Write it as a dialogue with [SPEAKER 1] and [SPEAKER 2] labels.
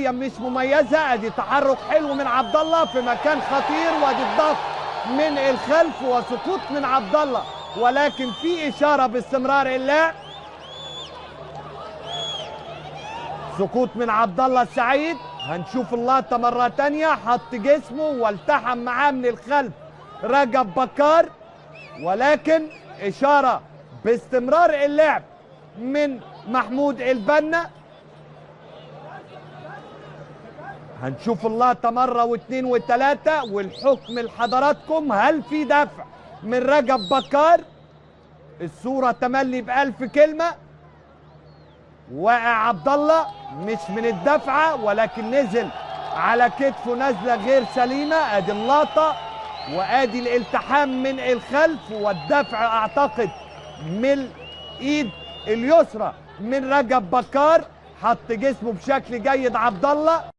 [SPEAKER 1] مش مميزه. ادي تحرك حلو من عبد الله في مكان خطير، وادي الضغط من الخلف وسقوط من عبد الله، ولكن في اشاره باستمرار اللعب. سقوط من عبد الله السعيد. هنشوف اللقطه مره ثانيه. حط جسمه والتحم معاه من الخلف رجب بكار، ولكن اشاره باستمرار اللعب من محمود البنا. هنشوف اللقطة مرة واثنين وثلاثة والحكم لحضراتكم. هل في دفع من رجب بكار؟ الصورة تملي بألف كلمة. واقع عبد الله مش من الدفعة، ولكن نزل على كتفه نزلة غير سليمة. ادي اللقطة وادي الالتحام من الخلف، والدفع اعتقد من ايد اليسرى من رجب بكار. حط جسمه بشكل جيد عبد الله.